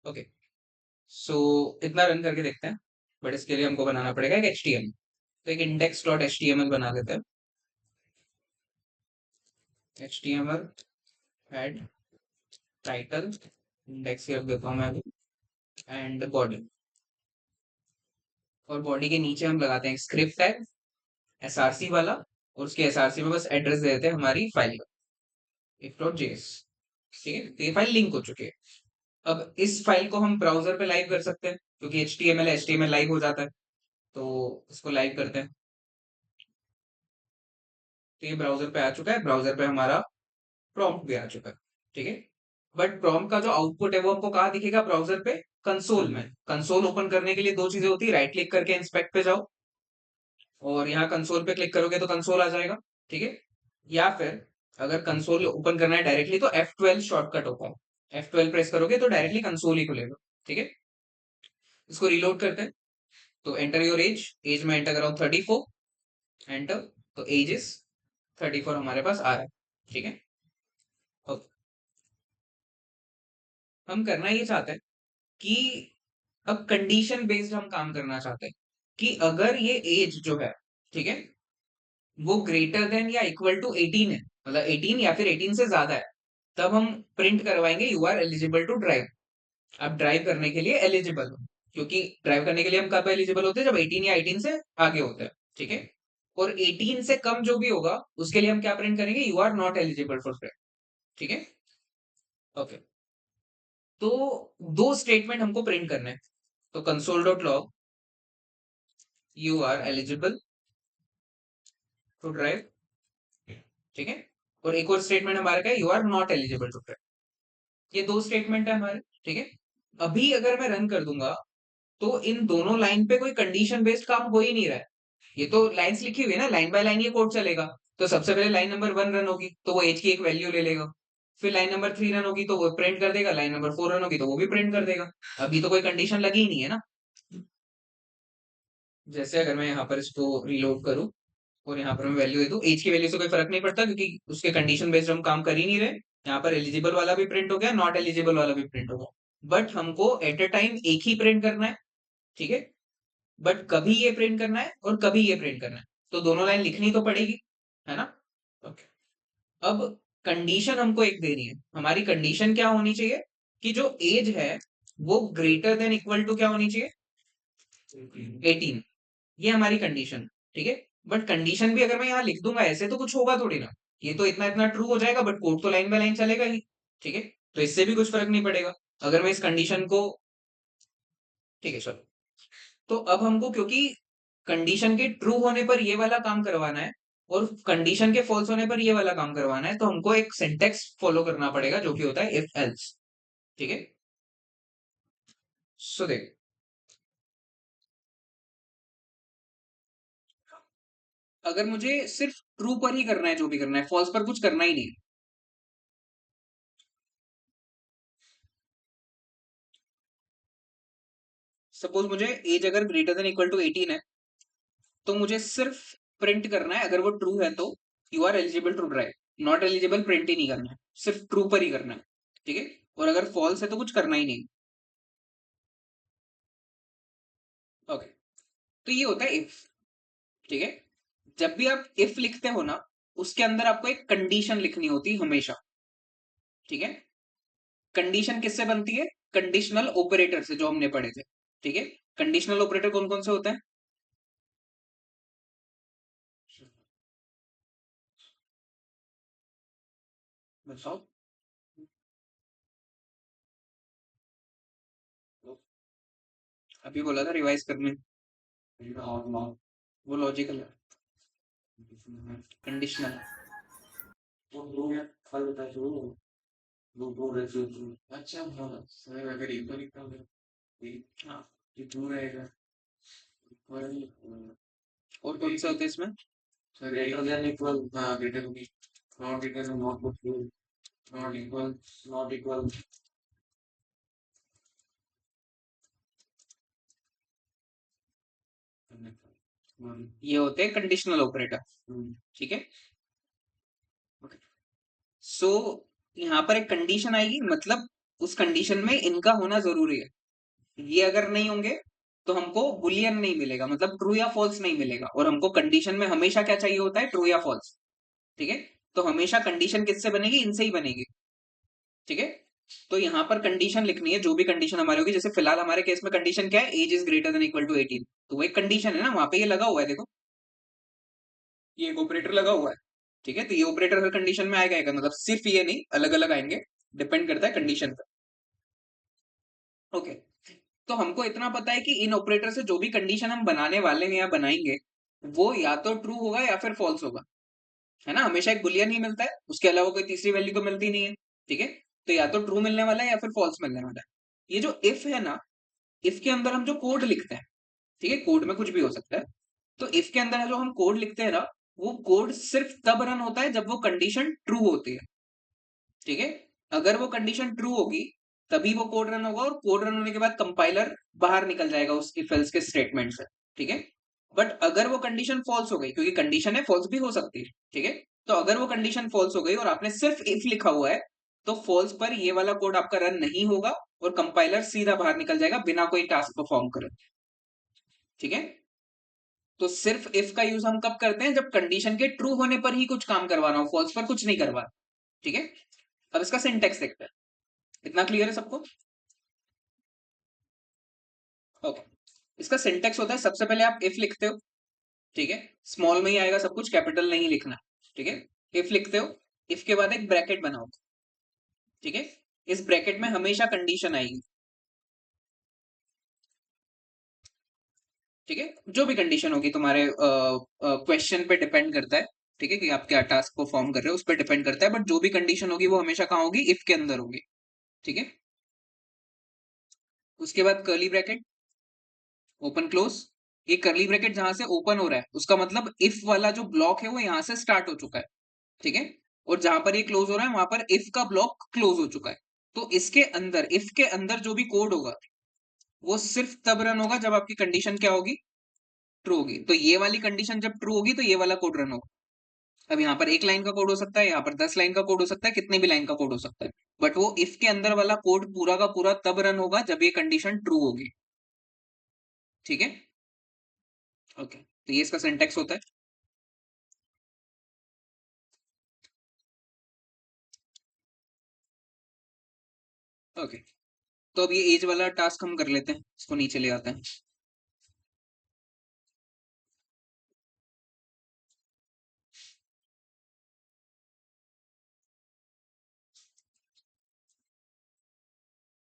Okay, सो इतना run करके देखते हैं, बट इसके लिए हमको बनाना पड़ेगा एक HTML। तो एक index.html बना देते हैं। HTML हेड टाइटल इंडेक्स की रख देता हूँ मैं अभी, एंड बॉडी। और बॉडी के नीचे हम लगाते हैं स्क्रिप्ट टैग SRC वाला, और उसके SRC में बस एड्रेस दे देते हैं हमारी फाइल का, if.js। ठीक है, तो ये फाइल लिंक हो चुकी है। अब इस फाइल को हम ब्राउजर पे लाइव कर सकते हैं, क्योंकि HTML लाइव हो जाता है। तो इसको लाइव करते हैं। तो ये ब्राउजर पे आ चुका है, ब्राउजर पे हमारा प्रॉम्प्ट भी आ चुका है। ठीक है, बट प्रॉम्प्ट का जो आउटपुट है वो हमको कहाँ दिखेगा? ब्राउजर पे कंसोल में। कंसोल ओपन करने के लिए दो चीजें होती है, राइट क्लिक करके इंस्पेक्ट पे जाओ, और यहाँ कंसोल पे क्लिक करोगे तो कंसोल आ जाएगा। ठीक है, या फिर अगर कंसोल ओपन करना है डायरेक्टली तो F12 शॉर्टकट होता है, F12 प्रेस करोगे तो डायरेक्टली कंसोल ही खुलेगा। ठीक है, इसको रिलोड करते हैं। तो एंटर योर एज, एज में एंटर कर रहा हूँ 34, एंटर। तो एज इज 34 हमारे पास आ रहा है। ठीक है, ओके। हम करना ये चाहते हैं कि अब कंडीशन बेस्ड हम काम करना चाहते हैं, कि अगर ये एज जो है, ठीक है, वो ग्रेटर देन या इक्वल टू 18 है, मतलब 18 या फिर 18 से ज्यादा है, तब हम प्रिंट करवाएंगे you are eligible to drive. आप ड्राइव करने के लिए एलिजिबल हो, क्योंकि ड्राइव करने के लिए हम कब एलिजिबल होते हैं? जब 18 या 18 से आगे होते हैं। ठीक है, और 18 से कम जो भी होगा उसके लिए हम क्या प्रिंट करेंगे? You are not eligible for drive. ठीक है, ओके। तो दो स्टेटमेंट हमको प्रिंट करने हैं। तो console dot log you are eligible to drive. ठीक है, और एक और स्टेटमेंट हमारे का you are not eligible to drive. ये दो स्टेटमेंट है हमारे। ठीक है, अभी अगर मैं रन कर दूंगा तो इन दोनों लाइन पे कोई कंडीशन बेस्ड काम हो ही नहीं रहा है। ये तो लाइंस लिखी हुई है ना, लाइन बाय लाइन ये कोड चलेगा। तो सबसे पहले लाइन नंबर 1 रन होगी तो वो एज की एक वैल्यू ले लेगा, फिर लाइन नंबर 3 रन होगी तो वो प्रिंट कर देगा, लाइन नंबर 4 रन होगी तो वो भी प्रिंट कर देगा। अभी तो कोई कंडीशन लगी ही नहीं है ना। जैसे अगर मैं यहाँ पर इसको रीलोड करूँ और यहाँ पर मैं वैल्यू दे दूँ, एज की वैल्यू से कोई फर्क नहीं पड़ता, क्योंकि उसके कंडीशन बेस्ड हम काम कर ही नहीं रहे। यहाँ पर एलिजिबल वाला भी प्रिंट हो गया, नॉट एलिजिबल वाला भी प्रिंट हो गया। बट हमको एट अ टाइम एक ही प्रिंट करना है। ठीक है, बट कभी ये प्रिंट करना है और कभी ये प्रिंट करना है, तो दोनों लाइन लिखनी तो पड़ेगी, है ना। ओके, अब कंडीशन हमको एक देनी है। हमारी कंडीशन क्या होनी चाहिए? कि जो एज है वो ग्रेटर देन इक्वल टू क्या होनी चाहिए? 18। ये हमारी कंडीशन। ठीक है, बट कंडीशन भी अगर मैं यहाँ लिख दूंगा ऐसे तो कुछ होगा थोड़ी ना। ये तो इतना इतना ट्रू हो जाएगा, बट कोड तो लाइन बाय लाइन चलेगा ही। ठीक है, तो इससे भी कुछ फर्क नहीं पड़ेगा अगर मैं इस कंडीशन को। ठीक है, चलो। तो अब हमको, क्योंकि कंडीशन के ट्रू होने पर ये वाला काम करवाना है और कंडीशन के फॉल्स होने पर ये वाला काम करवाना है, तो हमको एक सिंटेक्स फॉलो करना पड़ेगा जो कि होता है इफ एल्स। ठीक है, सो देख, अगर मुझे सिर्फ ट्रू पर ही करना है, जो भी करना है, फॉल्स पर कुछ करना ही नहीं है। सपोज मुझे एज अगर ग्रेटर देन इक्वल टू 18 है, तो मुझे सिर्फ प्रिंट करना है, अगर वो ट्रू है तो you are eligible to drive. Not eligible print ही नहीं करना है, सिर्फ ट्रू पर ही करना है। ठीक है, और अगर फॉल्स है तो कुछ करना ही नहीं। ओके, तो ये होता है इफ। ठीक है, जब भी आप इफ लिखते हो ना, उसके अंदर आपको एक कंडीशन लिखनी होती है हमेशा। ठीक है, कंडीशन किससे बनती है? कंडीशनल ऑपरेटर से, जो हमने पढ़े थे। ठीक है, कंडीशनल ऑपरेटर कौन कौन से होते हैं? बताओ। अभी बोला था रिवाइज करने। वो लॉजिकल है, कंडीशनल। अच्छा, हाँ, अगर इक्वल इक्वल है, हाँ, ये ट्रू रहेगा। और कौन सा होता है इसमें? ग्रेटर देन इक्वल, हाँ, ग्रेटर होगी। Not greater than, not equal, not equal, not equal. ये होते हैं कंडीशनल ऑपरेटर। ठीक है, सो यहाँ पर एक कंडीशन आएगी, मतलब उस कंडीशन में इनका होना जरूरी है। ये अगर नहीं होंगे तो हमको बुलियन नहीं मिलेगा, मतलब ट्रू या फॉल्स नहीं मिलेगा। और हमको कंडीशन में हमेशा क्या चाहिए होता है, ट्रू या फॉल्स। ठीक है, तो हमेशा कंडीशन किससे बनेगी, इनसे ही बनेगी। ठीक है, तो यहाँ पर कंडीशन लिखनी है, जो भी कंडीशन हमारी होगी। जैसे फिलहाल हमारे केस में कंडीशन क्या है, age is greater than equal to 18, तो वो एक कंडीशन है ना, वहां पे ये लगा हुआ है, देखो ये एक ऑपरेटर लगा हुआ है। ठीक है, तो ये ऑपरेटर हर कंडीशन में आएगा, मतलब सिर्फ ये नहीं, अलग अलग आएंगे, डिपेंड करता है कंडीशन पे। ओके, तो हमको इतना पता है कि इन ऑपरेटर से जो भी कंडीशन हम बनाने वाले हैं या बनाएंगे, वो या तो ट्रू होगा या फिर फॉल्स होगा, है ना। हमेशा एक बुलियन ही मिलता है, उसके अलावा कोई तीसरी वैल्यू तो मिलती नहीं है। ठीक है, तो या तो ट्रू मिलने वाला है या फिर फॉल्स मिलने वाला है। ये जो इफ है ना, इफ के अंदर हम जो कोड लिखते हैं, ठीक है, कोड में कुछ भी हो सकता है, तो इफ के अंदर जो हम कोड लिखते हैं ना, वो कोड सिर्फ तब रन होता है जब वो कंडीशन ट्रू होती है। ठीक है, अगर वो कंडीशन ट्रू होगी तभी वो कोड रन होगा, और कोड रन होने के बाद कंपाइलर बाहर निकल जाएगा उस इफ एल्स के स्टेटमेंट से। ठीक है, बट अगर वो कंडीशन फॉल्स हो गई, क्योंकि कंडीशन है फॉल्स भी हो सकती है, ठीक है, तो अगर वो कंडीशन फॉल्स हो गई और आपने सिर्फ इफ लिखा हुआ है, तो फॉल्स पर ये वाला कोड आपका रन नहीं होगा, और कंपाइलर सीधा बाहर निकल जाएगा बिना कोई टास्क परफॉर्म करे। ठीक है, तो सिर्फ इफ का यूज हम कब करते हैं, जब कंडीशन के ट्रू होने पर ही कुछ काम करवाना हो, फॉल्स पर कुछ नहीं करवाना। ठीक है, अब इसका सिंटेक्स देखते हैं। इतना क्लियर है सबको? ओके, इसका सिंटेक्स होता है, सबसे पहले आप इफ लिखते हो। ठीक है, स्मॉल में ही आएगा सब कुछ, कैपिटल नहीं लिखना। ठीक है, इफ लिखते हो, इफ के बाद एक ब्रैकेट बनाओ। ठीक है, इस ब्रैकेट में हमेशा कंडीशन आएगी। ठीक है, जो भी कंडीशन होगी तुम्हारे क्वेश्चन पे डिपेंड करता है। ठीक है, कि आप क्या टास्क परफॉर्म कर रहे हो उस पर डिपेंड करता है, बट जो भी कंडीशन होगी वो हमेशा कहाँ होगी, इफ के अंदर होगी। ठीक है, उसके बाद कर्ली ब्रैकेट, ओपन क्लोज। ये कर्ली ब्रैकेट जहां से ओपन हो रहा है, उसका मतलब इफ वाला जो ब्लॉक है वो यहां से स्टार्ट हो चुका है। ठीक है, और जहां पर ये क्लोज हो रहा है वहां पर इफ का ब्लॉक क्लोज हो चुका है। तो इसके अंदर, इफ के अंदर जो भी कोड होगा, वो सिर्फ तब रन होगा जब आपकी कंडीशन क्या होगी, ट्रू होगी। तो ये वाली कंडीशन जब ट्रू होगी तो ये वाला कोड रन होगा। अब यहाँ पर एक लाइन का कोड हो सकता है, यहाँ पर 10 लाइन का कोड हो सकता है, कितने भी लाइन का कोड हो सकता है, बट वो इफ के अंदर वाला कोड पूरा का पूरा तब रन होगा जब ये कंडीशन ट्रू होगी। ठीक है, ओके, तो ये इसका सिंटेक्स होता है। ओके, तो अब ये एज वाला टास्क हम कर लेते हैं, इसको नीचे ले आते हैं।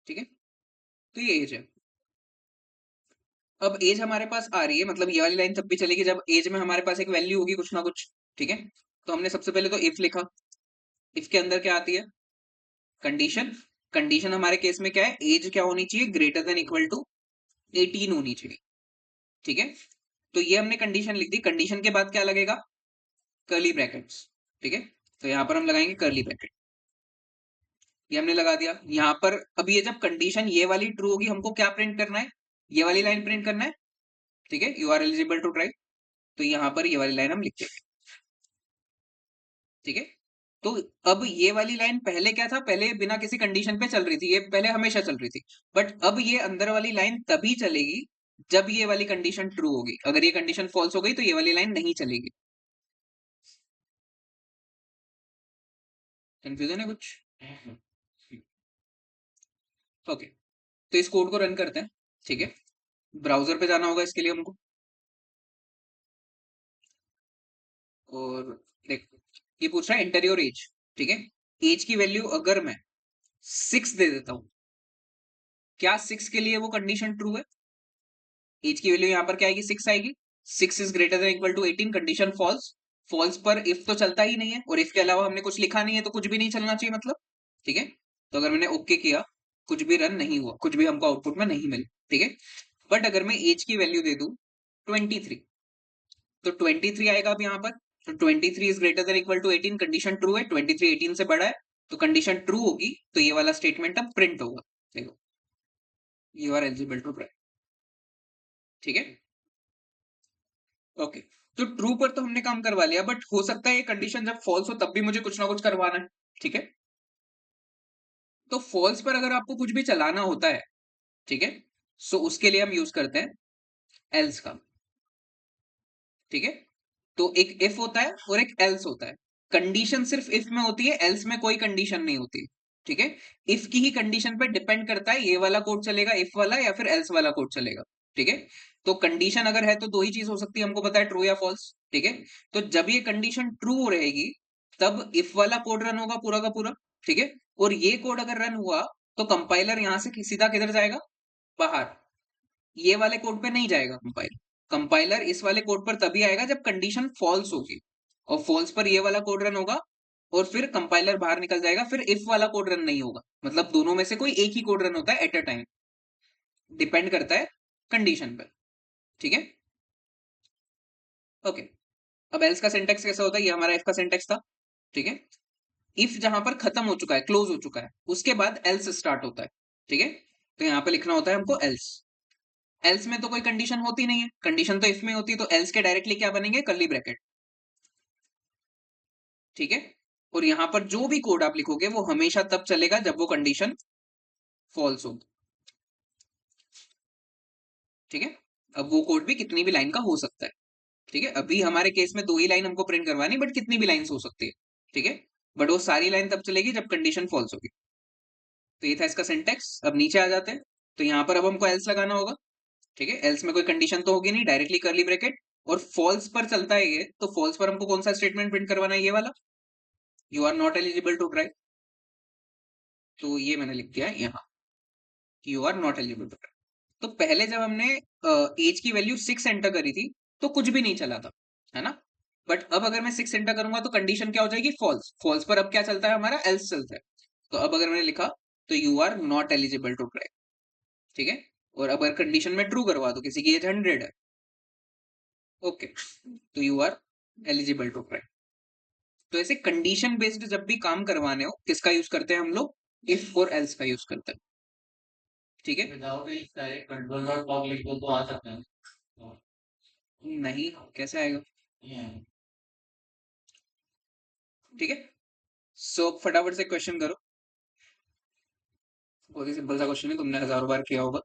ठीक है, तो ये एज है। अब एज हमारे पास आ रही है, मतलब ये वाली लाइन तब भी चलेगी जब एज में हमारे पास एक वैल्यू होगी कुछ ना कुछ। ठीक है, तो हमने सबसे पहले तो इफ लिखा। इफ के अंदर क्या आती है, कंडीशन। कंडीशन हमारे केस में क्या है, एज क्या होनी चाहिए, ग्रेटर देन इक्वल टू 18 होनी चाहिए। ठीक है, तो ये हमने कंडीशन लिख दी। कंडीशन के बाद क्या लगेगा, कर्ली ब्रैकेट्स। ठीक है, तो यहां पर हम लगाएंगे कर्ली ब्रैकेट, ये हमने लगा दिया यहां पर। अब ये जब कंडीशन ये वाली ट्रू होगी, हमको क्या प्रिंट करना है, ये वाली लाइन प्रिंट करना है। ठीक है, you are eligible to try, तो यहां पर ये वाली लाइन हम लिखते हैं। ठीक है, तो अब ये वाली लाइन पहले क्या था, पहले बिना किसी कंडीशन पे चल रही थी, ये पहले हमेशा चल रही थी। बट अब ये अंदर वाली लाइन तभी चलेगी जब ये वाली कंडीशन ट्रू होगी। अगर ये कंडीशन फॉल्स हो गई तो ये वाली लाइन नहीं चलेगी। कंफ्यूजन है कुछ? ओके, तो इस कोड को रन करते हैं। ठीक है, ब्राउजर पे जाना होगा इसके लिए हमको, और देख, ये पूछ रहा है एंटर योर एज। ठीक है, एज की वैल्यू अगर मैं 6 दे देता हूं, क्या 6 के लिए वो कंडीशन ट्रू है? एज की वैल्यू यहाँ पर क्या आएगी, 6 आएगी। 6 is greater than equal to 18, condition false. False पर इफ तो चलता ही नहीं है, और इफ के अलावा हमने कुछ लिखा नहीं है, तो कुछ भी नहीं चलना चाहिए मतलब। ठीक है, तो अगर मैंने ओके किया, कुछ भी रन नहीं हुआ, कुछ भी हमको आउटपुट में नहीं मिला। ठीक है, बट अगर मैं एज की वैल्यू दे दूं 23, तो 23 आएगा अब यहाँ पर। तो 23 is greater than equal to 18, condition true है, 23 18 से बड़ा है, तो कंडीशन ट्रू होगी, तो ये वाला स्टेटमेंट अब प्रिंट होगा। देखो, you are eligible to try. ठीक है, ओके, तो ट्रू पर तो हमने काम करवा लिया, बट हो सकता है ये कंडीशन जब फॉल्स हो तब भी मुझे कुछ ना कुछ करवाना है। ठीक है, तो फॉल्स पर अगर आपको कुछ भी चलाना होता है, ठीक है? सो उसके लिए हम यूज़ करते हैं एल्स का, ठीक है? तो एक इफ होता है और एक एल्स होता है। कंडीशन सिर्फ इफ में होती है, एल्स में कोई कंडीशन नहीं होती, ठीक है? इफ की ही कंडीशन पे डिपेंड करता है ये वाला कोड चलेगा इफ वाला या फिर एल्स वाला कोड चलेगा, ठीक है? तो कंडीशन अगर है तो दो ही चीज हो सकती है, हमको पता है ट्रू या फॉल्स, ठीक है? तो जब ये कंडीशन ट्रू रहेगी तब इफ वाला कोड रन होगा पूरा का पूरा, ठीक है? और ये कोड अगर रन हुआ तो कंपाइलर यहां से सीधा किधर जाएगा? बाहर। ये वाले कोड पे नहीं जाएगा कंपाइलर। कंपाइलर इस वाले कोड पर तभी आएगा जब कंडीशन फॉल्स होगी, और फॉल्स पर ये वाला कोड रन होगा और फिर कंपाइलर बाहर निकल जाएगा, फिर इफ वाला कोड रन नहीं होगा। मतलब दोनों में से कोई एक ही कोड रन होता है एट अ टाइम, डिपेंड करता है कंडीशन पर, ठीक है? ओके। अब एल्स का सिंटेक्स कैसा होता है? ये हमारा इफ का सिंटेक्स था, ठीक है? इफ जहां पर खत्म हो चुका है, क्लोज हो चुका है, उसके बाद एल्स स्टार्ट होता है, ठीक है? तो यहाँ पे लिखना होता है हमको एल्स। एल्स में तो कोई कंडीशन होती नहीं है, कंडीशन तो इफ में होती है, तो एल्स के डायरेक्टली क्या बनेंगे? कर्ली ब्रैकेट, ठीक है? और यहां पर जो भी कोड आप लिखोगे वो हमेशा तब चलेगा जब वो कंडीशन फॉल्स हो, ठीक है? अब वो कोड भी कितनी भी लाइन का हो सकता है, ठीक है? अभी हमारे केस में दो ही लाइन हमको प्रिंट करवानी, बट कितनी भी लाइन हो सकती है, ठीक है? बट वो सारी लाइन तब चलेगी जब कंडीशन फॉल्स होगी। तो ये था इसका सिंटेक्स। अब नीचे आ जाते हैं। तो यहाँ पर अब हमको एल्स लगाना होगा, ठीक है? एल्स में कोई कंडीशन तो होगी नहीं, डायरेक्टली कर्ली ब्रैकेट। और फॉल्स पर चलता है ये, तो फॉल्स पर हमको कौन सा स्टेटमेंट प्रिंट करवाना है? ये वाला, you are not eligible to drive. तो ये मैंने लिख दिया है यहाँ, you are not eligible to drive. तो पहले जब हमने एज की वैल्यू 6 एंटर करी थी तो कुछ भी नहीं चला था, है ना? बट अब अगर मैं 6 एंटर करूंगा तो कंडीशन क्या हो जाएगी? फॉल्स। फॉल्स पर अब क्या चलता है हमारा? एल्स चलता है। तो अब अगर मैंने लिखा तो you are not eligible to drive, ठीक है? और अब अगर कंडीशन में ट्रू करवा दो, किसी की एज 100 है, ओके, तो you are eligible to drive. तो ऐसे कंडीशन बेस्ड जब भी काम करवाने हो, किसका यूज करते हैं हम लोग? इफ और एल्स का यूज करते हैं, ठीक है? Without if direct control dot log लिख दो तो आ सकता है। नहीं, कैसे आएगा? ये ठीक है। सो फटाफट से क्वेश्चन करो। बहुत ही सिंपल सा क्वेश्चन है, तुमने हजारों बार किया होगा।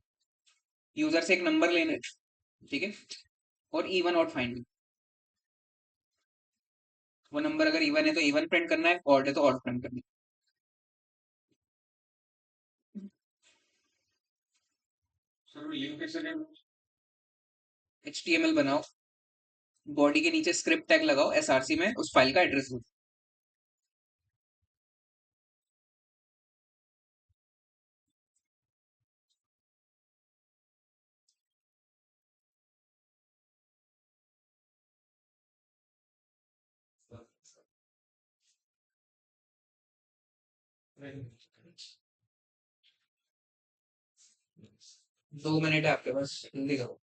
यूजर से एक नंबर लेने, ठीक है? और इवन ऑड फाइंड। वो नंबर अगर इवन है तो इवन प्रिंट करना है, ऑड है तो ऑड प्रिंट करना सर लिंक कैसे करें? है। HTML बनाओ, बॉडी के नीचे स्क्रिप्ट टैग लगाओ, SRC में उस फाइल का एड्रेस दो। नहीं। 2 मिनट है आपके पास, जल्दी करो।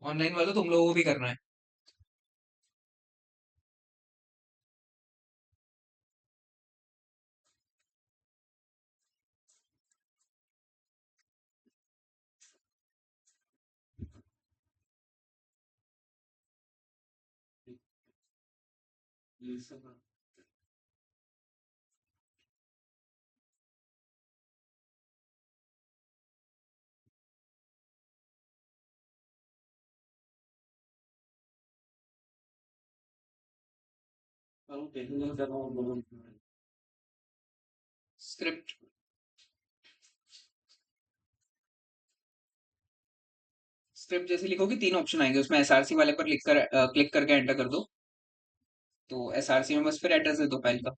ऑनलाइन वालों तुम लोगों को भी करना है। ये सब करूँ टेक्निकल कर रहा हूँ बोलो। स्क्रिप्ट, स्क्रिप्ट जैसे लिखोगे 3 ऑप्शन आएंगे, उसमें SRC वाले पर क्लिक करके एंटर कर दो। तो SRC में बस फिर एड्रेस दे दो फाइल का,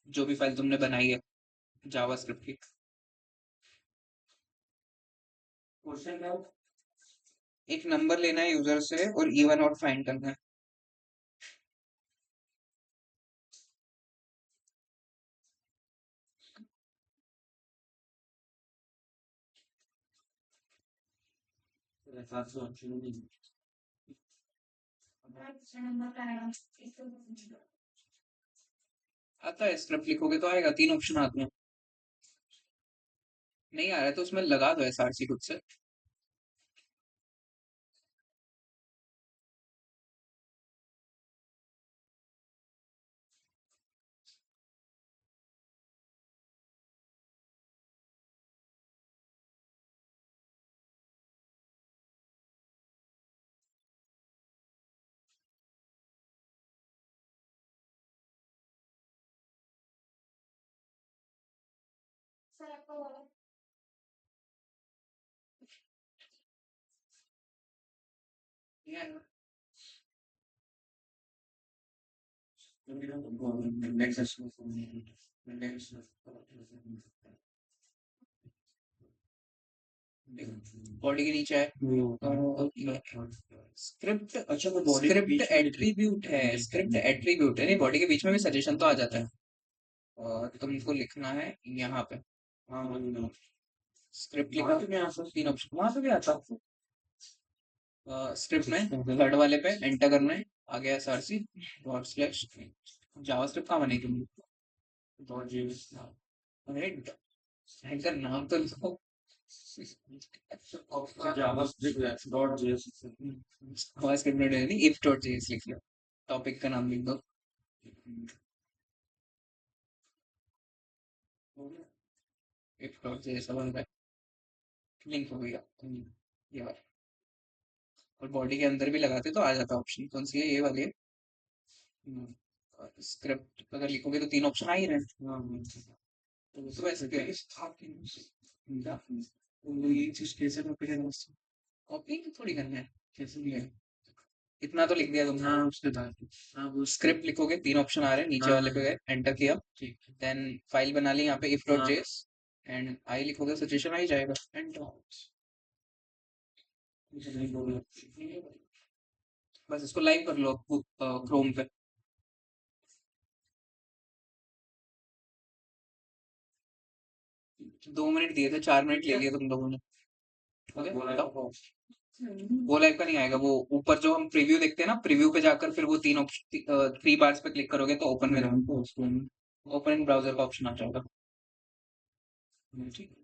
जो भी फाइल तुमने बनाई है जावास्क्रिप्ट की। क्वेश्चन क्या? एक नंबर लेना है यूजर से और इवन ऑड फाइंड करना है। सात सौ अच्छी नहीं। आता है, स्क्रिप्ट लिखोगे तो आएगा, 3 ऑप्शन आते हैं। नहीं आ रहा है तो उसमें लगा दो SRC खुद से। बॉडी के नीचे है स्क्रिप्ट। अच्छा वो बॉडी के स्क्रिप्ट बीच में एट्रीब्यूट है, स्क्रिप्ट एट्रीब्यूट है, नहीं बॉडी के बीच में भी सजेशन तो आ जाता है। और तुमको लिखना है यहाँ पे हाँ वही स्क्रिप्ट वहाँ लिखा, पे भी आ सकते तीन ऑप्शन वहां से भी आता है। स्क्रिप्ट में थर्ड वाले पे एंटर करना है, आ गया एसआरसी डॉट स्लैश जावास्क्रिप्ट कहाँ बनेगी। डॉट जेएस अरे एंकर नाम तो लिखो। जावास्क्रिप्ट डॉट जेएस जावास्क्रिप्ट नहीं, इफ डॉट जेएस लिख लो, टॉपिक का नाम लिख दो इफ डॉट जेएस बन रहा है, लिंक हो गया ये वाला। और बॉडी के अंदर भी लगाते तो आ जाता ऑप्शन, कौन सी है ये वाली है। स्क्रिप्ट अगर लिखोगे तो तीन ऑप्शन आ ही रहे हैं। तो वैसे क्या है, ये चीज कैसे कॉपी करना है? कॉपी थोड़ी करना है, कैसे भी है, इतना तो लिख दिया तुमने। हाँ उसके बाद हाँ वो स्क्रिप्ट लिखोगे, तीन ऑप्शन आ रहे हैं, नीचे हाँ वाले पे गए एंटर किया, ठीक देन फाइल बना ली यहाँ पे if डॉट हाँ जेएस एंड आई लिखोगे सजेशन आ ही जाएगा एंटर। मुझे नहीं बोला बस इसको लाइव कर लो क्रोम पे। 2 मिनट दिए थे, 4 मिनट ले लिए तुम लोगों ने। ओके बोला बताओ। वो लाइव का नहीं आएगा, वो ऊपर जो हम प्रीव्यू देखते हैं ना, प्रीव्यू पे जाकर फिर वो तीन ऑप्शन 3 बार्स पे क्लिक करोगे तो ओपन में, ओपन इन ब्राउजर का ऑप्शन आ जाएगा। ठीक है।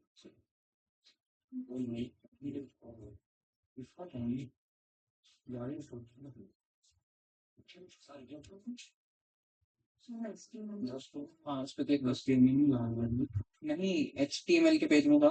हाँ उस पे क्लिक नहीं, HTML के पेज में था।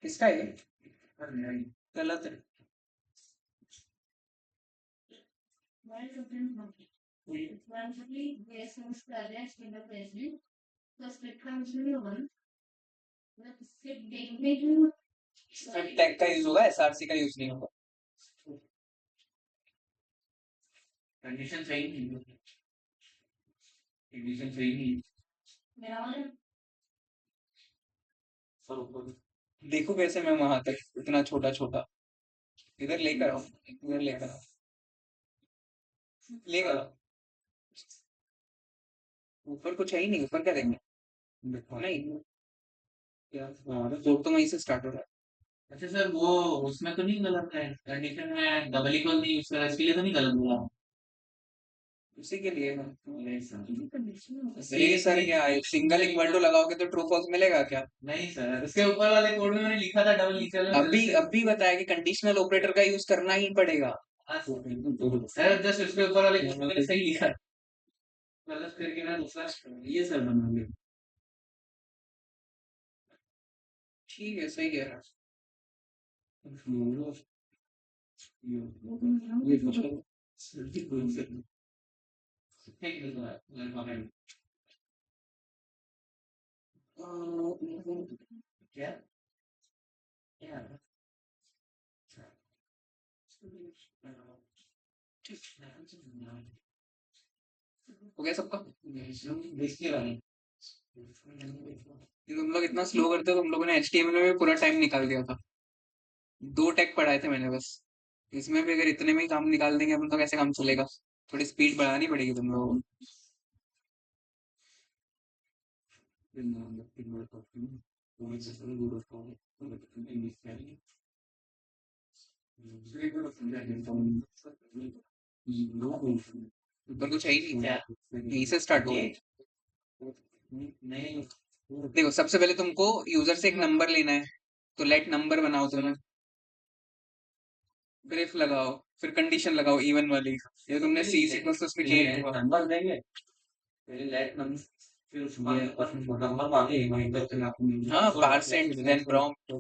किसका है ये? गलत है। टैग का यूज होगा, SRC का यूज नहीं होगा। कंडीशन सही नहीं है कंडीशन सही नहीं है सर ऊपर देखो कैसे मैं वहां तक इतना छोटा छोटा, इधर लेकर आओ, इधर लेकर आओ, लेकर आओ। ऊपर कुछ है ही नहीं, ऊपर क्या देंगे, नहीं क्या कोड तो वहीं से स्टार्ट हो रहा है। अच्छा सर वो उसमें तो नहीं गलत है कंडीशन में डबल इक्वल नहीं यूज करा इसके लिए तो नहीं गलत हुआ उसी के लिए है। सही ये सर क्या है, सिंगल इक्वल टू लगाओगे तो ट्रू फॉल्स मिलेगा क्या। नहीं सर उसके ऊपर वाले कोड में मैंने लिखा था डबल इक्वल अभी बताया कि कंडीशनल ऑपरेटर का यूज करना ही पड़ेगा। सर जस्ट उसके ऊपर वाले कोड में मैंने सही लिखा गलत करके मैं दूसरा ये सर बना लिया ठीक है सही है। ये ठीक है सर क्या क्या हो गया सबका। देखिए रहा ये तुम लोग इतना स्लो करते हो, तुम लोगों ने HTML में भी पूरा टाइम निकाल दिया था। 2 टैग पढ़ाए थे मैंने बस, इसमें भी अगर इतने में ही काम निकाल देंगे अपन तो कैसे काम चलेगा। थोड़ी स्पीड बढ़ानी पड़ेगी तुम लोगों को। ऊपर कुछ है ही नहीं, यहीं से स्टार्ट हो। नहीं देखो सबसे पहले तुमको यूजर से एक नंबर लेना है, तो लेट नंबर बनाओ तुम्हें, फिर if लगाओ, फिर कंडीशन लगाओ इवन वाली, ये तुमने सी सी प्लस प्लस में किया है। नंबर देंगे, पहले लेट नंबर, फिर उसमें नंबर मांगे, हाँ, पार्सेंट देन प्रॉम्प्ट,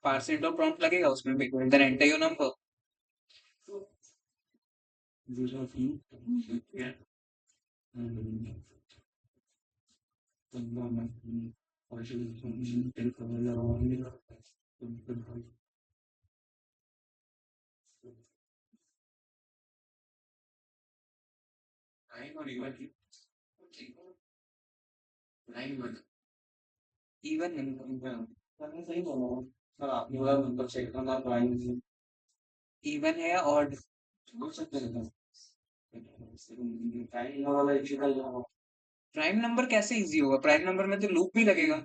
पार्सेंट और प्रॉम्प्ट लगेगा उसमें भी, then enter your number. Even सही बोला सर, आपने बोला नंबर चेक करना, प्राइम इवन है या ऑड? बोल सकते हैं प्राइम वाला इश्यू का। प्राइम नंबर कैसे इजी होगा? प्राइम नंबर में तो लूप भी लगेगा।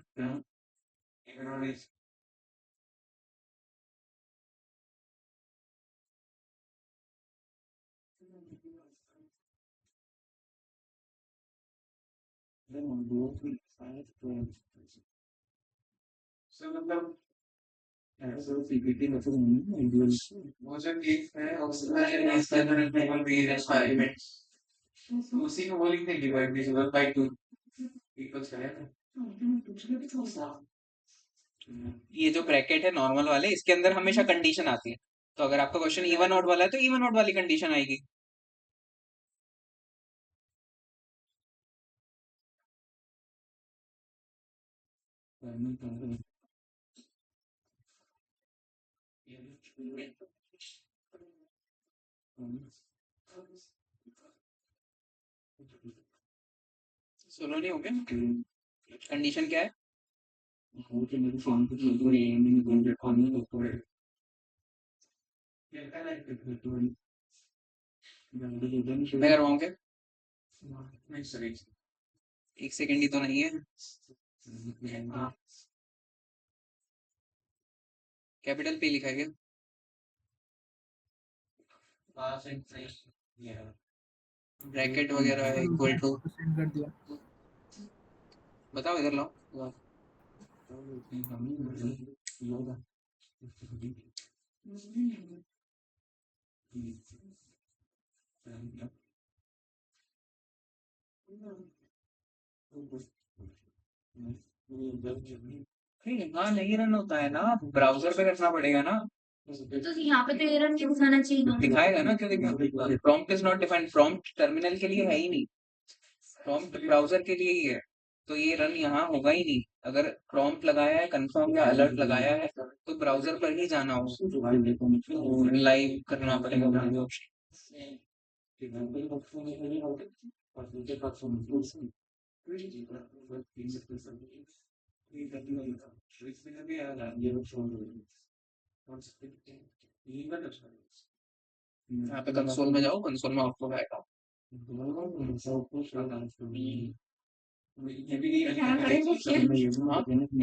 सर मतलब ऐसे पीपीटी में तो वो जो केस है उसमें उसी को बोली थी डिवाइड डिविजिबल बाय 2 इक्वल्स करें। ये जो ब्रैकेट है नॉर्मल वाले, इसके अंदर हमेशा कंडीशन आती है, तो अगर आपका क्वेश्चन इवन ऑड वाला है तो इवन ऑड वाली कंडीशन आएगी। सोलो नहीं हो गया, कंडीशन क्या है? मैं करवाऊँ क्या? नहीं सर, एक सेकंड ही तो नहीं है। कैपिटल पे लिखा है क्या? ब्रैकेट वगैरह है इक्वल टू, सेंड कर दिया। बताओ इधर लाओ। हाँ, नहीं रन होता है ना, ब्राउजर पे करना पड़ेगा ना। तो यहाँ पे तो एरर नहीं दिखाना चाहिए ना। दिखाएगा ना, क्यों दिखाएगा? Prompt is not defined, prompt terminal के लिए है ही नहीं, प्रॉम्प्ट ब्राउजर के लिए ही है, तो ये रन यहाँ होगा ही नहीं। अगर प्रॉम्प्ट लगाया है, कंफर्म या अलर्ट लगाया है, तो ब्राउजर पर ही जाना होगा, लाइव करना पड़ेगा ब्राउजर। यहाँ पे कंसोल में जाओ, कंसोल में आपको आएगा। क्या करेंगे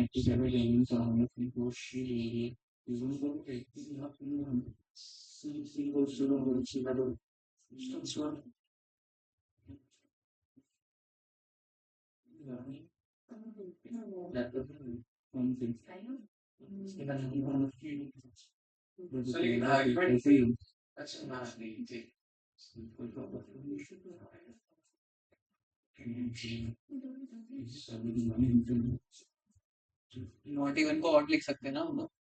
फिर? हाँ, नॉट इवन को ऑड लिख सकते हैं ना हम लोग।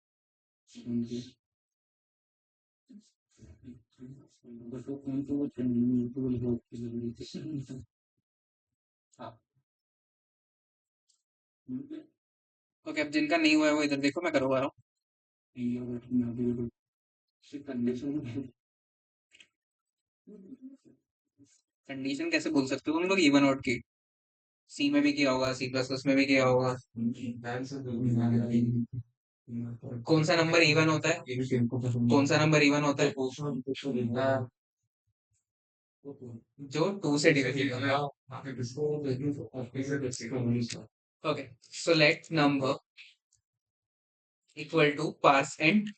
ओके, अब जिनका नहीं हुआ है वो इधर देखो, मैं करवा रहा हूँ। कंडीशन कैसे बोल सकते हो तुम लोग इवन ऑड की? सी में भी किया होगा, सी प्लस प्लस में भी किया होगा। कौन सा नंबर इवन होता है? कौन सा नंबर इवन होता है? जो 2 से डिविजिबल है। Okay, so let number equal two percent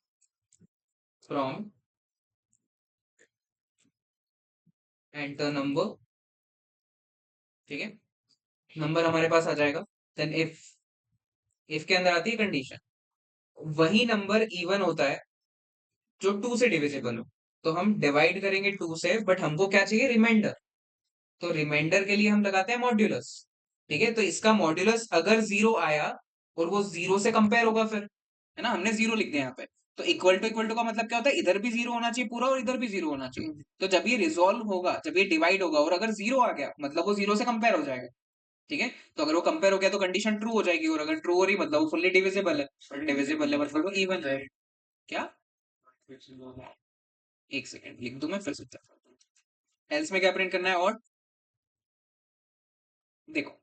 from enter number, ठीक है, नंबर हमारे पास आ जाएगा। देन इफ इफ के अंदर आती है कंडीशन, वही नंबर इवन होता है जो 2 से डिविजिबल हो। तो हम डिवाइड करेंगे 2 से, बट हमको क्या चाहिए, रिमाइंडर। तो रिमाइंडर के लिए हम लगाते हैं मॉड्यूलस। ठीक है, तो इसका मॉड्यूलस अगर 0 आया और वो 0 से कंपेयर होगा फिर, है ना, हमने 0 लिख दिया यहाँ पे। तो इक्वल टू का मतलब क्या होता है, इधर भी 0 होना चाहिए पूरा और इधर भी 0 होना चाहिए। तो जब ये रिजॉल्व होगा, जब ये डिवाइड होगा और अगर 0 आ गया, मतलब वो 0 से कंपेयर हो जाएगा। ठीक है, तो अगर वो कंपेयर हो गया तो कंडीशन ट्रू हो जाएगी, और अगर ट्रू हो रही मतलब वो फुल्ली डिविजिबल है, डिविजिबल है मतलब वो इवन है। क्या, एक सेकंड लिख दूं मैं फिर से। एल्स में क्या प्रिंट करना है, और देखो,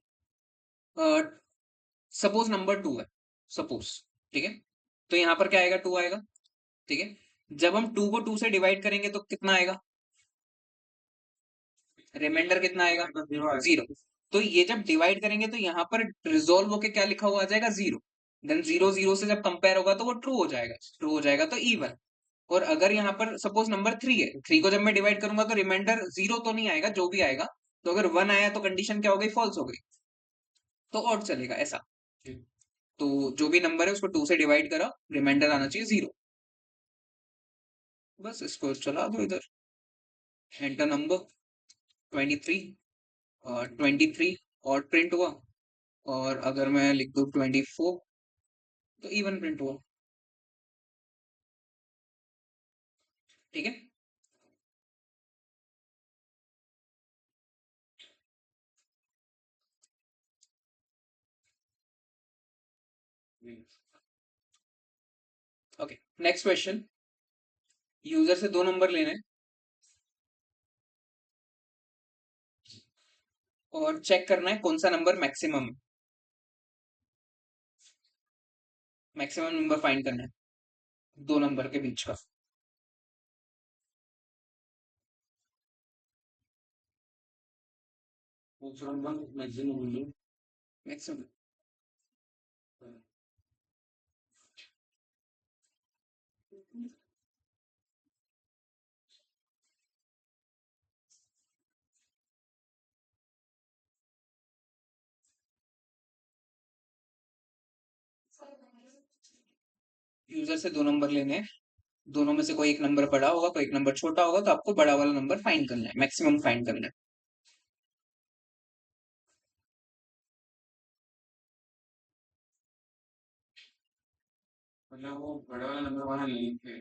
सपोज नंबर 2 है, सपोज। ठीक है, तो यहां पर क्या आएगा, 2 आएगा। ठीक है, जब हम 2 को 2 से डिवाइड करेंगे तो कितना आएगा, रिमाइंडर कितना आएगा, 0। तो ये जब डिवाइड करेंगे तो यहाँ पर रिजोल्व होके क्या लिखा हुआ आ जाएगा, 0। देन 0 0 से जब कंपेयर होगा तो वो ट्रू हो जाएगा, ट्रू हो जाएगा तो इवन। और अगर यहाँ पर सपोज नंबर 3 है, 3 को जब मैं डिवाइड करूंगा तो रिमाइंडर 0 तो नहीं आएगा, जो भी आएगा। तो अगर 1 आया तो कंडीशन क्या हो गई, फॉल्स हो गई, तो ऑड चलेगा ऐसा। तो जो भी नंबर है उसको 2 से डिवाइड करा, रिमाइंडर आना चाहिए 0। बस इसको चला दो इधर, एंटर नंबर 23, 23 और प्रिंट हुआ। और अगर मैं लिख दूं 24 तो इवन प्रिंट हुआ। ठीक है, ओके, नेक्स्ट क्वेश्चन। यूजर से 2 नंबर लेने हैं और चेक करना है कौन सा नंबर मैक्सिमम है। मैक्सिमम नंबर फाइंड करना है 2 नंबर के बीच का। मैक्सिमम, यूजर से 2 नंबर लेने हैं, दोनों में से कोई एक नंबर बड़ा होगा, कोई एक नंबर छोटा होगा, तो आपको बड़ा वाला नंबर फाइंड करना है, मैक्सिमम फाइंड करना है। मतलब वो बड़ा वाला नंबर वहां लिंक है।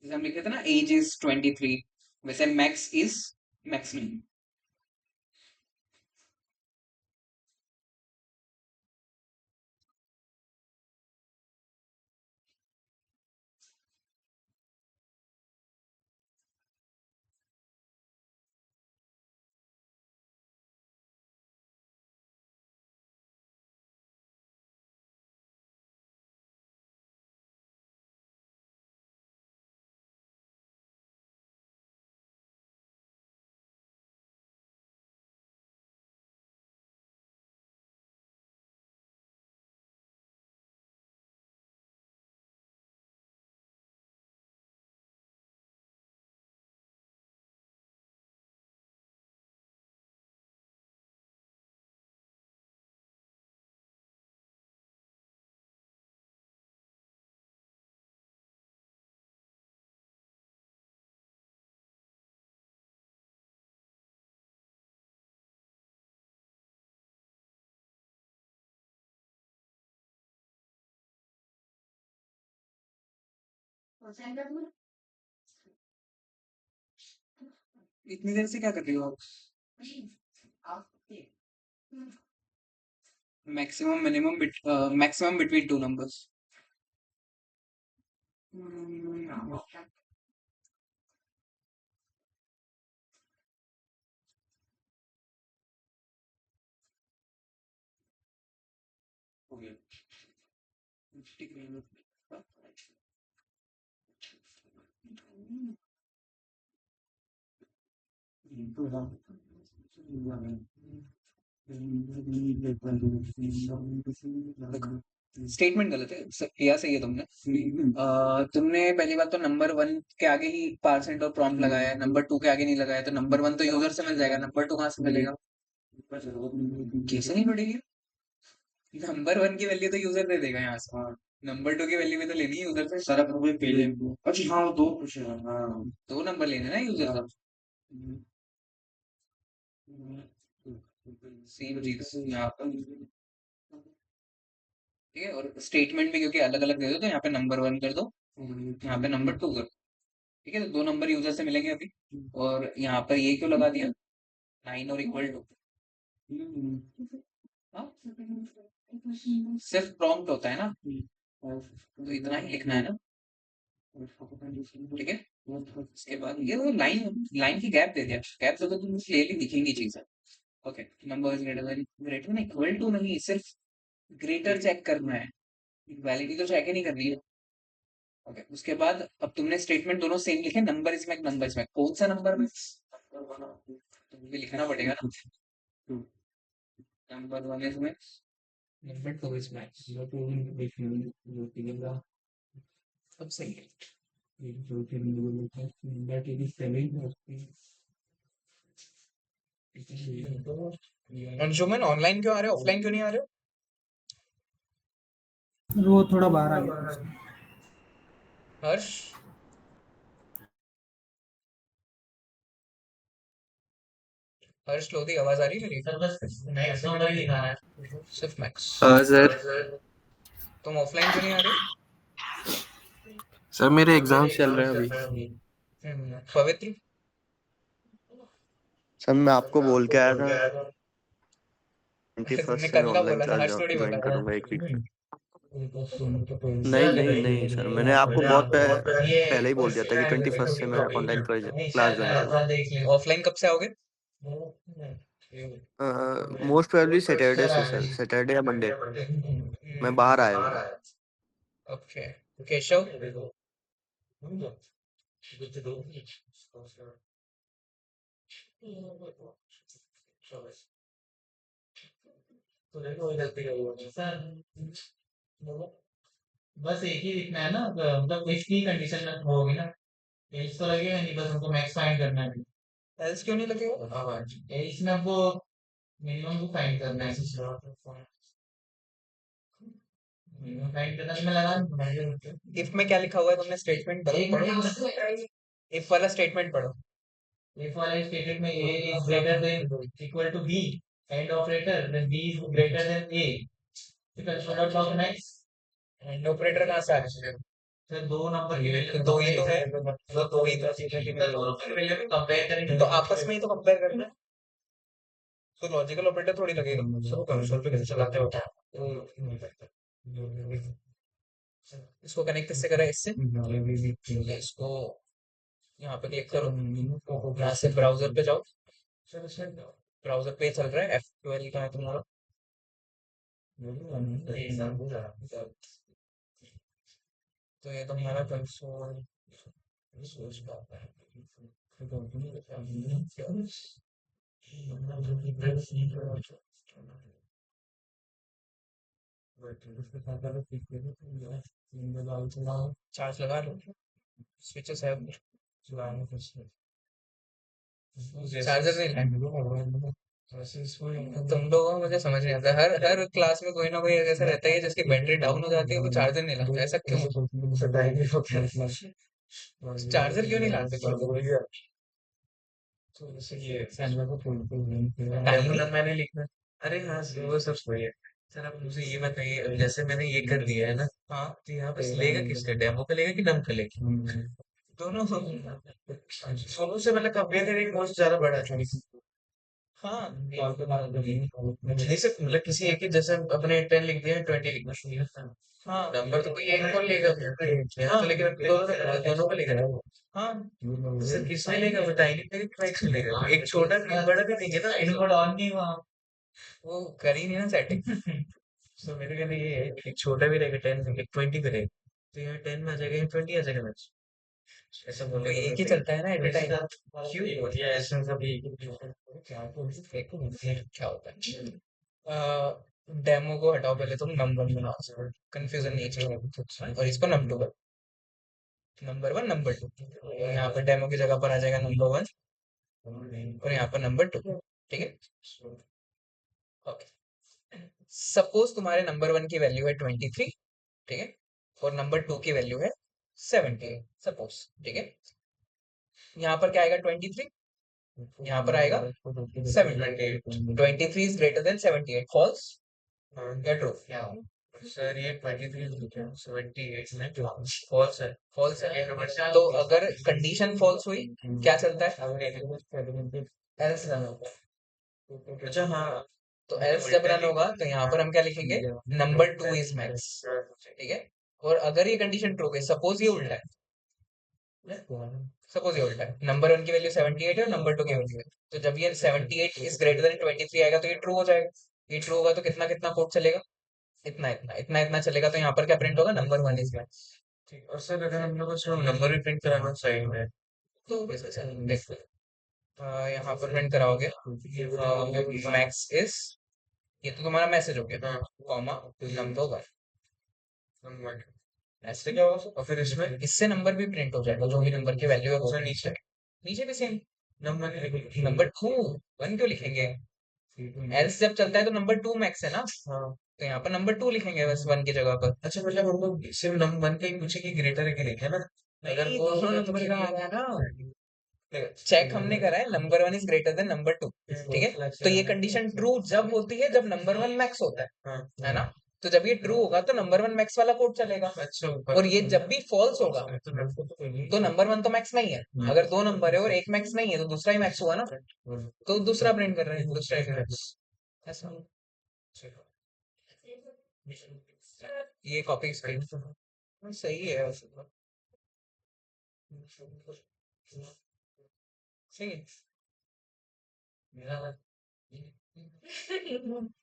जैसे हम लिखे थे ना, एज इज 23, वैसे मैक्स इज मैक्सिमम। इतनी देर से क्या कर रही हो आप? Maximum minimum maximum between 2 numbers. हो गया। स्टेटमेंट गलत है, किया सही है तुमने। तुमने पहली बात तो नंबर 1 के आगे ही परसेंट और प्रॉम्प्ट लगाया है, नंबर 2 के आगे नहीं लगाया, तो नंबर 1 तो यूजर से मिल जाएगा, नंबर 2 कहाँ से मिलेगा। कैसे नहीं पड़ेगी? नंबर वन की वैल्यू तो यूजर दे देगा यहाँ से। नंबर टू की वैल्यू भी तो लेनी है यूजर से। सारा पूरे पेज है। अच्छा हाँ, वो दो पूछेगा। हाँ। दो नंबर लेने ना यूजर से। सेम चीज यहाँ पर, ठीक है। और स्टेटमेंट भी क्योंकि अलग अलग दे दो, तो यहाँ पे नंबर वन कर दो, यहाँ पे नंबर टू कर दो, ठीक है। तो दो नंबर यूजर से मिलेंगे अभी। और यहाँ पर ये क्यों लगा दिया, 9 और इक्वल टू? सिर्फ प्रॉम्प्ट होता है ना, तो इतना ही लिखना है ना, ठीक है। इसके बाद ये वो लाइन लाइन की गैप दे दिया, गैप से तो तुम क्लियरली दिखेंगी चीजें। Okay, number is greater than equal to नहीं, सिर्फ ग्रेटर चेक करना है, वैलिडिटी तो चेक ही नहीं करनी है। ओके, उसके बाद अब तुमने स्टेटमेंट दोनों सेम लिखे, नंबर इसमें नंबर इसमें, कौन सा नंबर में तो भी लिखना पड़ेगा ना। नंबर वन इसमें, नंबर टू इसमें, सब सही है। अंशुमन ऑनलाइन क्यों आ रहे हो, ऑफलाइन क्यों नहीं आ रहे हो? वो थोड़ा बाहर आ गया था। हर्ष, हर्ष लोधी, आवाज आ रही है मेरी? सर बस मैक्स नंबर ही लिखा है। सिर्फ मैक्स। हाँ सर। तुम ऑफलाइन क्यों नहीं आ रहे हो? सर मेरे एग्जाम्स चल रहे हैं अभी। पवित्र, सर मैं आपको बोल के आया था तुमने 21st से कल मैं का ऑनलाइन बोला था, क्लास हर्ष थोड़ी बोला ज्वाइन था। करूंगा एक वीक तक। नहीं नहीं नहीं सर, मैंने आपको बहुत पहले ही बोल दिया था कि 21st से मैं ऑनलाइन क्लास ज्वाइन करूंगा। ऑफलाइन कब से आओगे? मोस्ट प्रोबेबली सैटरडे से सर, सैटरडे या मंडे। मैं बाहर आया हूँ। ओके, केशव, तो देखो इधर पे सर, बस एक ही लिखना है ना, मतलब इसकी कंडीशन में होगी ना, एज तो लगेगा नहीं, बस हमको मैक्स फाइंड करना है। एल्स क्यों नहीं लगेगा? एज में हमको मिनिमम को फाइंड करना है, मिनिमम फाइंड करना तो मैं लगा दूंगा। इफ में क्या लिखा हुआ है, तुमने स्टेटमेंट पढ़ो, इफ वाला स्टेटमेंट पढ़ो। इफ वाले स्टेटमेंट में A is greater than equal to B, and operator then B is greater than A, तो construct of max. And operator कहाँ से आ रहा है? सर दो नंबर गिवे तो दो ही तो है, मतलब दो ही तो, दोनों के वैल्यू में कंपेयर करेंगे तो आपस में ही तो कंपेयर करना है, तो लॉजिकल ऑपरेटर थोड़ी लगेगा। सब कंसोल पे कैसे चलाते हो? इसको कनेक्ट किससे करा है, इससे? इसको यहाँ पे क्लिक करो, यहाँ से ब्राउजर पे जाओ, ब्राउजर पे चल रहा है F12 का है तुम्हारा। तो ये तुम्हारा कंसोल चार्ज लगा लो, स्विचेस है, चार्जर नहीं है। तुम लोगों को मुझे समझ नहीं आता, हर हर क्लास में कोई ना कोई ऐसा रहता है जिसकी बैटरी डाउन हो जाती है, वो चार्जर नहीं लाता, ऐसा क्यों? चार्जर क्यों नहीं लाते तुम लोग? तो जैसे ये टाइम मैंने लिखना। अरे हाँ वो सब सही है। सर आप मुझे ये बताइए, अब जैसे मैंने ये कर दिया है ना, हाँ, तो यहाँ पे लेगा किसका, डेमो का लेगा कि डम का लेगा? दोनों। दोनों से मतलब कंपेयर करेंगे कौन सा ज्यादा बड़ा है? हाँ, नहीं सर, मतलब किसी एक ही, जैसे अपने 10 लिख दिया, 20 लिखना शुरू करता। हाँ, नंबर तो कोई एक को लेगा, हाँ, तो लेकिन दोनों का लेगा। हाँ, सर किसमें लेगा बताइए, नहीं लेगा, किसमें लेगा? एक छोटा एक बड़ा भी देंगे ना, इनको ऑन नहीं हुआ, वो कर ही नहीं ना सेटिंग। तो मेरे कहने ये है, एक छोटा भी रहेगा 10, एक 20 भी रहेगा, तो यहाँ 10 में आ जाएगा, यहाँ 20 आ जाएगा ना। ऐसा बोलने का एक ही चलता है ना एट टाइम, क्यों या ऐसा कभी क्या होता है? डेमो को हटाओ, पहले तुम नंबर बनाओ, कंफ्यूजन नहीं चाहिए, और इसको number two, number one number two, यहाँ पर डेमो की जगह पर आ जाएगा नंबर वन, और यहाँ पर नंबर टू, ठीक है। ओके, सपोज तुम्हारे नंबर 1 की वैल्यू है 23, ठीक है, और नंबर 2 की वैल्यू है 78, सपोज, ठीक है। यहाँ पर क्या आएगा? 23, यहाँ पर आएगा 728। 23 इज ग्रेटर देन 78, फॉल्स या ट्रू? सर ये 23 78 में फॉल्स है। फॉल्स है। तो अगर कंडीशन फॉल्स हुई, क्या चलता है? एल्स रन होगा। अच्छा हाँ, तो एल्स जब रन होगा तो यहाँ पर हम क्या लिखेंगे? नंबर 2 इज मैक्स, ठीक है। और अगर ये कंडीशन ट्रू है, सपोज ये उल्टा है, सपोज ये उल्टा है, नंबर 1 की वैल्यू 78 है और नंबर 2 की वैल्यू है, तो जब ये 78 इज ग्रेटर देन 23 आएगा तो ये ट्रू हो जाएगा। ये ट्रू होगा तो कितना कितना कोड चलेगा? इतना इतना इतना इतना चलेगा, तो यहाँ पर क्या प्रिंट होगा? Number 1 is max. ठीक। और सर अगर हम लोग को सिर्फ नंबर भी प्रिंट कराना साइड में, तो देखो, यहाँ पर प्रिंट कराओगे मैक्स इज, ये तो तुम्हारा मैसेज हो गया, कॉमा नंबर 1, ऐसे क्या होगा? और फिर इसमें इससे नंबर भी प्रिंट हो जाएगा, जो भी नंबर की वैल्यू है वो नीचे, नीचे भी सेम नंबर 2 1 क्यों लिखेंगे? एल्स जब चलता है तो नंबर 2 मैक्स है ना, हाँ। तो यहाँ पर नंबर 2 लिखेंगे बस 1 की जगह पर। अच्छा मतलब हम लोग सिर्फ नंबर 1 का ही पूछे कि ग्रेटर है कि नहीं, है ना? अगर नहीं, वो दोनों होगा तो नंबर फिर का आ गया ना। चेक हमने करा है, number 1 is greater then number 2, ठीक है। तो ये कंडीशन ट्रू जब होती है जब नंबर 1 मैक्स होता है ना। तो जब ये ट्रू होगा तो नंबर 1 मैक्स वाला कोड चलेगा। अच्छा और ये जब भी फॉल्स होगा तो नंबर 1 तो मैक्स नहीं है। अगर दो नंबर है और एक मैक्स नहीं है तो दूसरा ही मैक्स हुआ ना, तो दूसरा प्रिंट कर रहे हैं, दूसरा ही मैक्स। ऐसा ये कॉपी स्क्रीन सही है वैसे तो। सही है।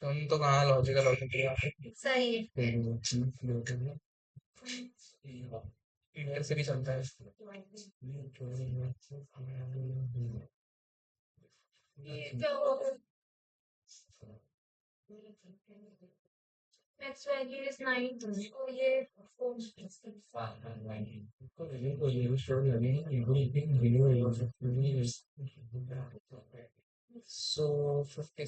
तुम तो कहाँ लॉजिकल हो सकती है? सही है। इंटर से भी चलता है। ये क्या होगा? Next value is 9. तो ये 4. So 56.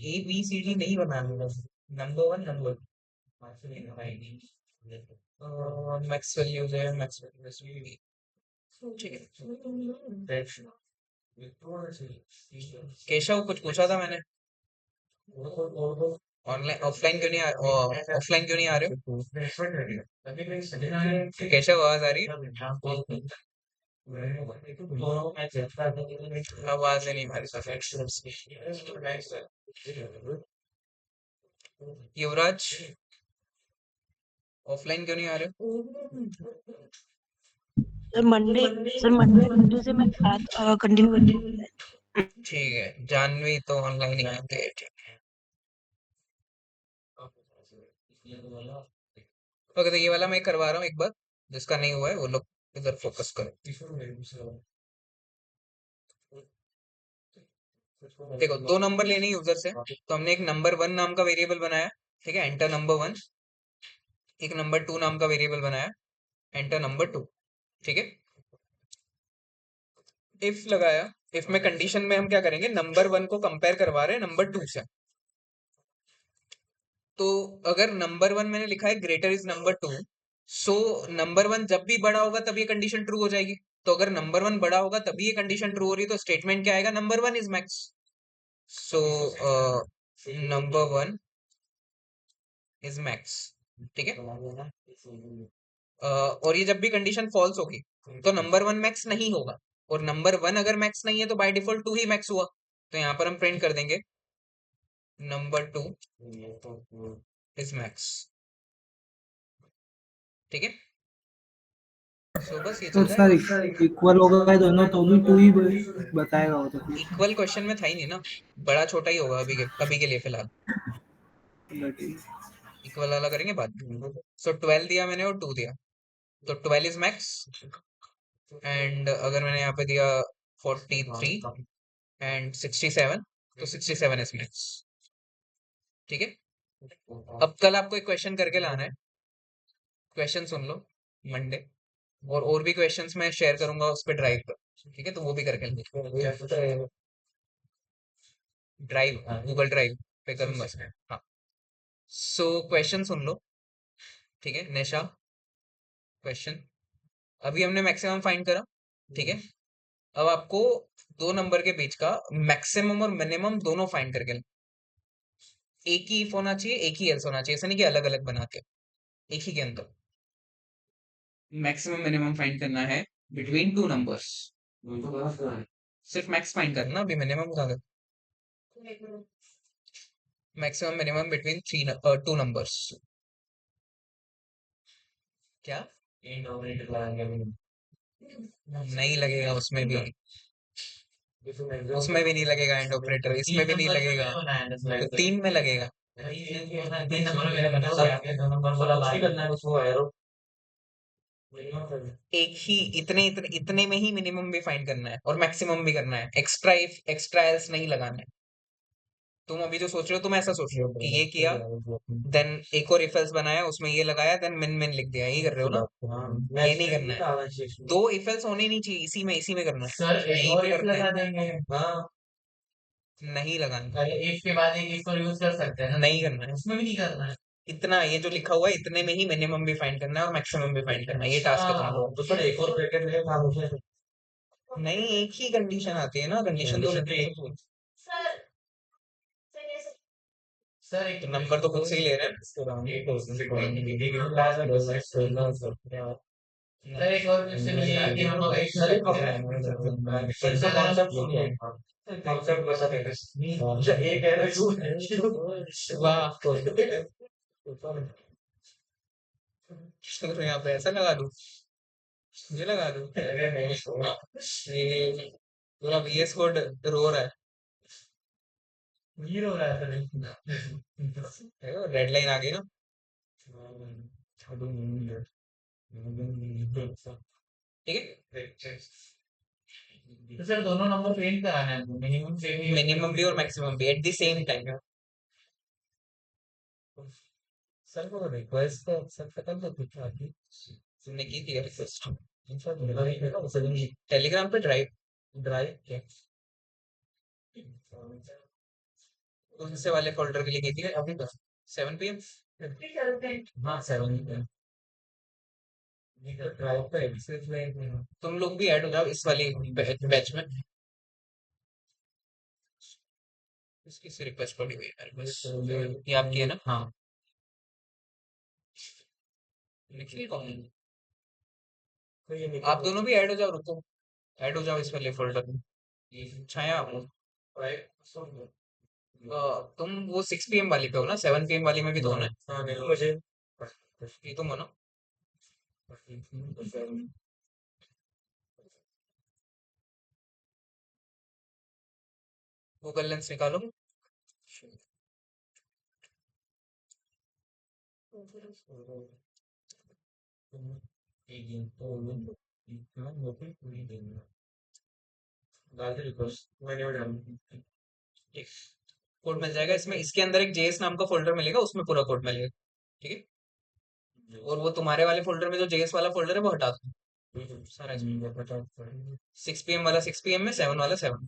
A B C D नहीं बनाना, नंबर 1 नंबर मैक्स वैल्यूज है, मैक्स वैल्यूज, ठीक है। केशव कुछ पूछा था मैंने, ऑनलाइन ऑफलाइन क्यों नहीं ऑफलाइन क्यों नहीं आ रहे हो? केशव आवाज आ रही है? आवाज नहीं आ रही। युवराज ऑफलाइन क्यों नहीं आ रहे हो? सर मंडे से मैं कंटिन्यू करती हूँ। ठीक है, जानवी तो ऑनलाइन ही आते हैं, ठीक है। ओके, तो ये वाला मैं करवा रहा हूँ एक बार, जिसका नहीं हुआ है वो लोग इधर फोकस करो। देखो, दो नंबर लेने यूजर से, तो हमने एक नंबर 1 नाम का वेरिएबल बनाया, ठीक है, एंटर नंबर 1। एक नंबर 2 नाम का वेरिएबल बनाया, एंटर नंबर 2, ठीक है। इफ लगाया, इफ में कंडीशन में हम क्या करेंगे, नंबर 1 को कंपेयर करवा रहे हैं नंबर 2 से। तो अगर नंबर 1 मैंने लिखा है greater is number 2, so number 1 जब भी बड़ा होगा तब ये कंडीशन ट्रू हो जाएगी। तो अगर नंबर 1 बड़ा होगा तभी ये कंडीशन ट्रू हो रही है, तो स्टेटमेंट क्या आएगा? Number 1 is max. So number 1 is max, ठीक है। और ये जब भी कंडीशन फॉल्स होगी तो नंबर 1 मैक्स नहीं होगा, और नंबर 1 अगर मैक्स नहीं है तो बाय डिफॉल्ट 2 ही मैक्स हुआ। तो यहाँ पर हम प्रिंट कर देंगे नंबर 2 इज मैक्स, ठीक है। सो बस ये तो चल सर जाएगा। इक्वल हो गए दोनों तो भी 2 ही बताएगा वो तो फिर। इक्वल क्वेश्चन में था ही नहीं ना, बड़ा छोटा ही होगा अभी के लिए फिलहाल। इक्वल वाला करेंगे बाद में। सो 12 दिया मैंने और 2 दिया, तो 12 इज मैक्स। एंड अगर मैंने यहाँ पे दिया 43 एंड 67, तो 67 इज मैक्स, ठीक है। अब कल आपको एक क्वेश्चन करके लाना है, क्वेश्चन सुन लो मंडे। और भी क्वेश्चंस मैं शेयर करूंगा उस पे ड्राइव पर, ठीक है, तो वो भी करके ड्राइव, गूगल ड्राइव पे करूंगा इसमें। हाँ, सो क्वेश्चन सुन लो, ठीक है। निशा, क्वेश्चन, अभी हमने मैक्सिमम फाइंड करा, ठीक है। अब आपको दो नंबर के बीच का मैक्सिमम और मिनिमम दोनों फाइंड करके लाना। एक ही इफ होना चाहिए, एक ही एल्स होना चाहिए, ऐसा नहीं कि अलग अलग बना के, एक ही के अंदर मैक्सिमम मिनिमम फाइंड करना है बिटवीन टू नंबर्स। सिर्फ मैक्स फाइंड करना, अभी मिनिमम का maximum minimum between two numbers. क्या नहीं लगेगा उसमें भी, उसमें भी नहीं लगेगा एंड ऑपरेटर, इसमें भी नहीं लगेगा, तो तीन में लगेगा। एक ही इतने में ही मिनिमम भी फाइंड करना है और मैक्सिमम भी करना है, एक्स्ट्रा इफ एक्स्ट्रा एल्स नहीं लगाना है। तुम अभी जो सोच रहे हो, तुम ऐसा सोच रहे हो कि ये किया, देन एक और इफ एल्स बनाया, उसमें ये लगाया, देन मिन मिन लिख दिया, यही कर रहे हो ना? ये नहीं करना है, दो इफ एल्स होने नहीं चाहिए, इसी में करना है, सर एक यहीं और पे इफ करना लगा है, देंगे। हाँ, नहीं लगाना, पहले इफ के बाद एक इफ यूज कर सकते हैं ना, नहीं करना है, उसमें भी नहीं करना है। इतना ये जो लिखा हुआ है इतने में ही मिनिमम भी फाइंड करना है और मैक्सिमम भी फाइंड करना है, ये टास्क है तुम्हारा। तो सर एक और ब्रैकेट में काम हो जाए। नहीं, एक ही कंडीशन आती है ना, कंडीशन तो सर चलिए सर। सर एक नंबर तो खुद से ही ले रहे हैं। सर एक और क्वेश्चन ये है कि हम लोग एक सर इसका कॉन्सेप्ट सुनिए। कॉन्सेप्ट बता दे। एक है वाह, तो यहाँ पे ऐसा लगा दूं, ये लगा दूं, ये पूरा VS कोड रो रहा है, हीरो रहा है देखो रेड लाइन आ गई ना। ठीक है, तो सर दोनों नंबर प्रिंट कराना है, मिनिमम भी और मैक्सिमम भी at the same time. Sir को रिक्वेस्ट सर खत्म तो कुछ आती, तुमने की थी रिक्वेस्ट टेलीग्राम पे, ड्राइव ड्राइव क्या दूसरे वाले फोल्डर के लिए की थी अभी 7 PM। हाँ 7 PM। तुम लोग भी ऐड हो जाओ इस वाली बैच में, इसकी से रिक्वेस्ट पड़ी हुई है मेरे पास, ये आपकी है ना? हाँ, निखिल कौन है? आप दोनों भी ऐड हो जाओ, रुको, ऐड हो जाओ इस वाले फोल्डर में। छाया, तुम वो 6 PM वाली पे हो ना? 7 PM वाली में भी दोनों है, मुझे ये तुम हो ना? गूगल लेंस निकालो, कोड मिल जाएगा इसमें, इसके अंदर एक JS नाम का फोल्डर मिलेगा, उसमें पूरा कोड मिलेगा, ठीक है। और वो तुम्हारे वाले फोल्डर में जो JS वाला फोल्डर है वो हटा दो सारा इसमें। 6 PM वाला 6 PM में, 7 वाला 7।